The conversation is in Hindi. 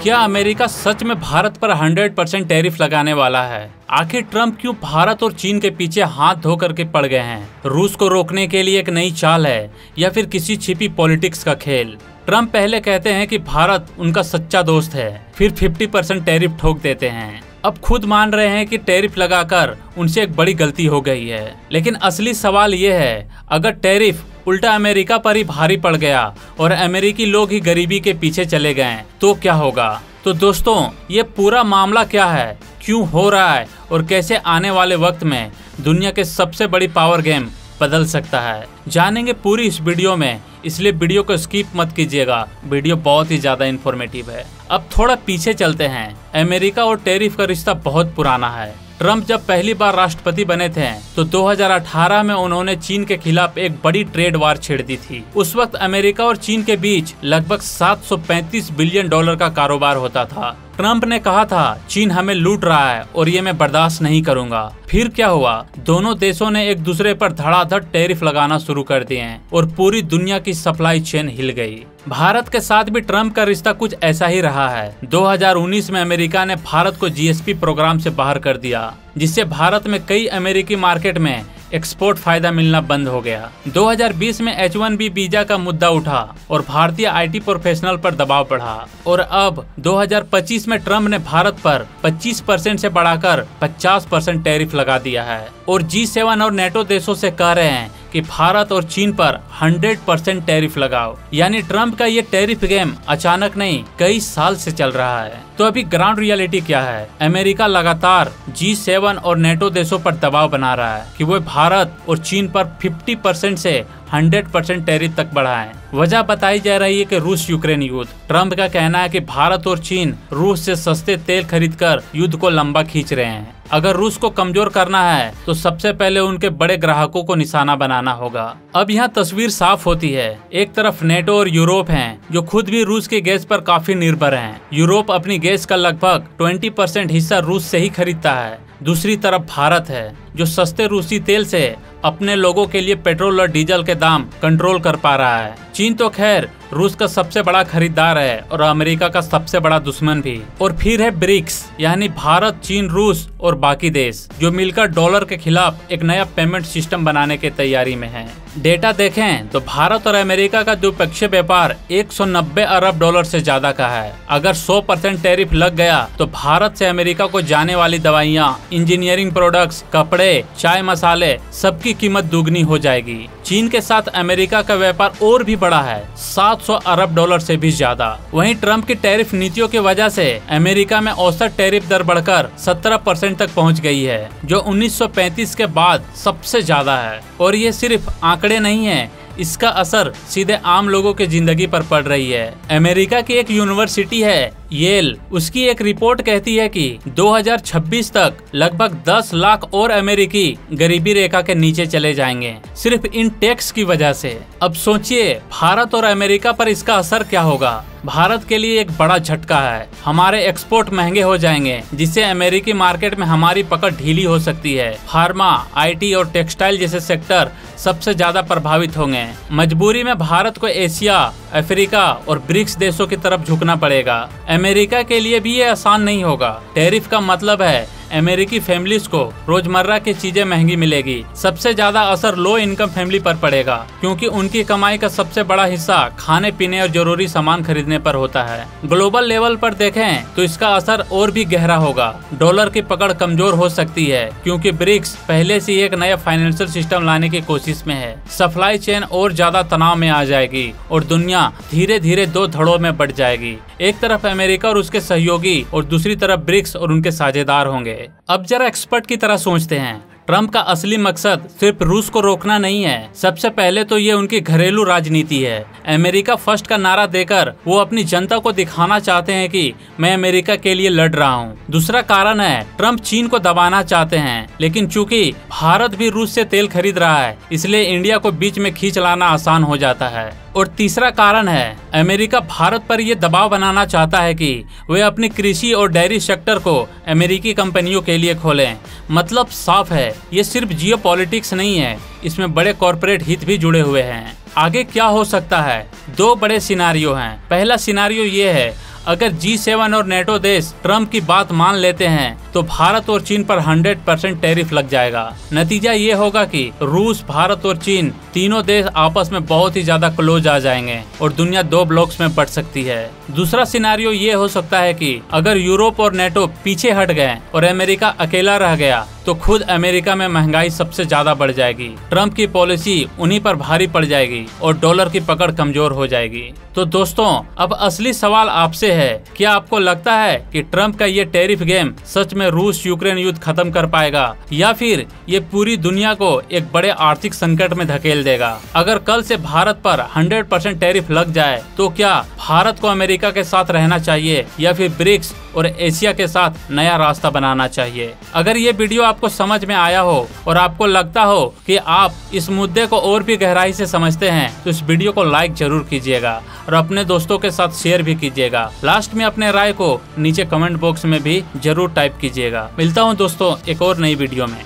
क्या अमेरिका सच में भारत पर 100% टैरिफ लगाने वाला है? आखिर ट्रम्प क्यों भारत और चीन के पीछे हाथ धो करके पड़ गए हैं? रूस को रोकने के लिए एक नई चाल है या फिर किसी छिपी पॉलिटिक्स का खेल? ट्रम्प पहले कहते हैं कि भारत उनका सच्चा दोस्त है, फिर 50% टैरिफ ठोक देते हैं। अब खुद मान रहे हैं कि टैरिफ लगाकर उनसे एक बड़ी गलती हो गई है। लेकिन असली सवाल ये है, अगर टैरिफ उल्टा अमेरिका पर ही भारी पड़ गया और अमेरिकी लोग ही गरीबी के पीछे चले गए तो क्या होगा? तो दोस्तों, ये पूरा मामला क्या है, क्यों हो रहा है और कैसे आने वाले वक्त में दुनिया के सबसे बड़ी पावर गेम बदल सकता है, जानेंगे पूरी इस वीडियो में। इसलिए वीडियो को स्किप मत कीजिएगा, वीडियो बहुत ही ज्यादा इन्फॉर्मेटिव है। अब थोड़ा पीछे चलते हैं। अमेरिका और टैरिफ का रिश्ता बहुत पुराना है। ट्रम्प जब पहली बार राष्ट्रपति बने थे तो 2018 में उन्होंने चीन के खिलाफ एक बड़ी ट्रेड वार छेड़ दी थी। उस वक्त अमेरिका और चीन के बीच लगभग 735 बिलियन डॉलर का कारोबार होता था। ट्रम्प ने कहा था चीन हमें लूट रहा है और ये मैं बर्दाश्त नहीं करूंगा। फिर क्या हुआ? दोनों देशों ने एक दूसरे पर धड़ाधड़ टैरिफ लगाना शुरू कर दिए और पूरी दुनिया की सप्लाई चेन हिल गई। भारत के साथ भी ट्रम्प का रिश्ता कुछ ऐसा ही रहा है। 2019 में अमेरिका ने भारत को जीएसपी प्रोग्राम से बाहर कर दिया, जिससे भारत में कई अमेरिकी मार्केट में एक्सपोर्ट फायदा मिलना बंद हो गया। 2020 में H1B वीजा का मुद्दा उठा और भारतीय आईटी प्रोफेशनल पर दबाव बढ़ा और अब 2025 में ट्रम्प ने भारत पर 25% से बढ़ाकर 50% टैरिफ लगा दिया है और G7 और नेटो देशों से कह रहे हैं कि भारत और चीन पर 100% टैरिफ लगाओ। यानी ट्रम्प का ये टैरिफ गेम अचानक नहीं, कई साल से चल रहा है। तो अभी ग्राउंड रियलिटी क्या है? अमेरिका लगातार G7 और नेटो देशों पर दबाव बना रहा है कि वो भारत और चीन पर 50% से 100% टैरिफ तक बढ़ाएं। वजह बताई जा रही है कि रूस यूक्रेन युद्ध। ट्रम्प का कहना है कि भारत और चीन रूस से सस्ते तेल खरीदकर युद्ध को लंबा खींच रहे हैं। अगर रूस को कमजोर करना है तो सबसे पहले उनके बड़े ग्राहकों को निशाना बनाना होगा। अब यहाँ तस्वीर साफ होती है। एक तरफ नेटो और यूरोप हैं, जो खुद भी रूस के गैस पर काफी निर्भर हैं। यूरोप अपनी गैस का लगभग 20% हिस्सा रूस से ही खरीदता है। दूसरी तरफ भारत है, जो सस्ते रूसी तेल से अपने लोगों के लिए पेट्रोल और डीजल के दाम कंट्रोल कर पा रहा है। चीन तो खैर रूस का सबसे बड़ा खरीदार है और अमेरिका का सबसे बड़ा दुश्मन भी। और फिर है ब्रिक्स, यानी भारत, चीन, रूस और बाकी देश, जो मिलकर डॉलर के खिलाफ एक नया पेमेंट सिस्टम बनाने की तैयारी में हैं। डेटा देखें तो भारत और अमेरिका का द्विपक्षीय व्यापार 190 अरब डॉलर से ज्यादा का है। अगर 100% टैरिफ लग गया तो भारत से अमेरिका को जाने वाली दवाइयाँ, इंजीनियरिंग प्रोडक्ट्स, कपड़े, चाय, मसाले, सबकी कीमत दुगनी हो जाएगी। चीन के साथ अमेरिका का व्यापार और भी बड़ा है, 700 अरब डॉलर से भी ज्यादा। वहीं ट्रम्प की टैरिफ नीतियों की वजह से अमेरिका में औसत टैरिफ दर बढ़कर 17% तक पहुंच गई है, जो 1935 के बाद सबसे ज्यादा है। और ये सिर्फ आंकड़े नहीं है, इसका असर सीधे आम लोगों की जिंदगी पर पड़ रही है। अमेरिका की एक यूनिवर्सिटी है येल, उसकी एक रिपोर्ट कहती है कि 2026 तक लगभग 10 लाख और अमेरिकी गरीबी रेखा के नीचे चले जाएंगे, सिर्फ इन टैक्स की वजह से। अब सोचिए भारत और अमेरिका पर इसका असर क्या होगा। भारत के लिए एक बड़ा झटका है। हमारे एक्सपोर्ट महंगे हो जाएंगे, जिससे अमेरिकी मार्केट में हमारी पकड़ ढीली हो सकती है। फार्मा, आईटी और टेक्सटाइल जैसे सेक्टर सबसे ज्यादा प्रभावित होंगे। मजबूरी में भारत को एशिया, अफ्रीका और ब्रिक्स देशों की तरफ झुकना पड़ेगा। अमेरिका के लिए भी ये आसान नहीं होगा। टैरिफ का मतलब है अमेरिकी फैमिलीज को रोजमर्रा की चीजें महंगी मिलेगी। सबसे ज्यादा असर लो इनकम फैमिली पर पड़ेगा, क्योंकि उनकी कमाई का सबसे बड़ा हिस्सा खाने पीने और जरूरी सामान खरीदने पर होता है। ग्लोबल लेवल पर देखें तो इसका असर और भी गहरा होगा। डॉलर की पकड़ कमजोर हो सकती है, क्योंकि ब्रिक्स पहले से एक नया फाइनेंशियल सिस्टम लाने की कोशिश में है। सप्लाई चेन और ज्यादा तनाव में आ जाएगी और दुनिया धीरे धीरे दो धड़ों में बढ़ जाएगी। एक तरफ अमेरिका और उसके सहयोगी और दूसरी तरफ ब्रिक्स और उनके साझेदार होंगे। अब जरा एक्सपर्ट की तरह सोचते हैं। ट्रम्प का असली मकसद सिर्फ रूस को रोकना नहीं है। सबसे पहले तो ये उनकी घरेलू राजनीति है। अमेरिका फर्स्ट का नारा देकर वो अपनी जनता को दिखाना चाहते हैं कि मैं अमेरिका के लिए लड़ रहा हूँ। दूसरा कारण है ट्रम्प चीन को दबाना चाहते हैं, लेकिन चूंकि भारत भी रूस से तेल खरीद रहा है, इसलिए इंडिया को बीच में खींच लाना आसान हो जाता है। और तीसरा कारण है अमेरिका भारत पर यह दबाव बनाना चाहता है कि वे अपनी कृषि और डेयरी सेक्टर को अमेरिकी कंपनियों के लिए खोलें। मतलब साफ है, ये सिर्फ जियोपॉलिटिक्स नहीं है, इसमें बड़े कॉरपोरेट हित भी जुड़े हुए हैं। आगे क्या हो सकता है? दो बड़े सिनारियो हैं। पहला सिनारियो ये है, अगर G7 और नेटो देश ट्रम्प की बात मान लेते हैं तो भारत और चीन पर 100% टैरिफ लग जाएगा। नतीजा ये होगा कि रूस, भारत और चीन तीनों देश आपस में बहुत ही ज्यादा क्लोज आ जाएंगे और दुनिया 2 ब्लॉक्स में बढ़ सकती है। दूसरा सिनारियो ये हो सकता है कि अगर यूरोप और नेटो पीछे हट गए और अमेरिका अकेला रह गया तो खुद अमेरिका में महंगाई सबसे ज्यादा बढ़ जाएगी, ट्रम्प की पॉलिसी उन्हीं पर भारी पड़ जाएगी और डॉलर की पकड़ कमजोर हो जाएगी। तो दोस्तों, अब असली सवाल आपसे है, क्या आपको लगता है कि ट्रम्प का ये टैरिफ गेम सच में रूस यूक्रेन युद्ध खत्म कर पाएगा या फिर ये पूरी दुनिया को एक बड़े आर्थिक संकट में धकेल देगा? अगर कल से भारत पर 100% टैरिफ लग जाए तो क्या भारत को अमेरिका के साथ रहना चाहिए या फिर ब्रिक्स और एशिया के साथ नया रास्ता बनाना चाहिए? अगर ये वीडियो आपको समझ में आया हो और आपको लगता हो कि आप इस मुद्दे को और भी गहराई से समझते हैं तो इस वीडियो को लाइक जरूर कीजिएगा और अपने दोस्तों के साथ शेयर भी कीजिएगा। लास्ट में अपने राय को नीचे कमेंट बॉक्स में भी जरूर टाइप कीजिएगा। मिलता हूँ दोस्तों एक और नई वीडियो में।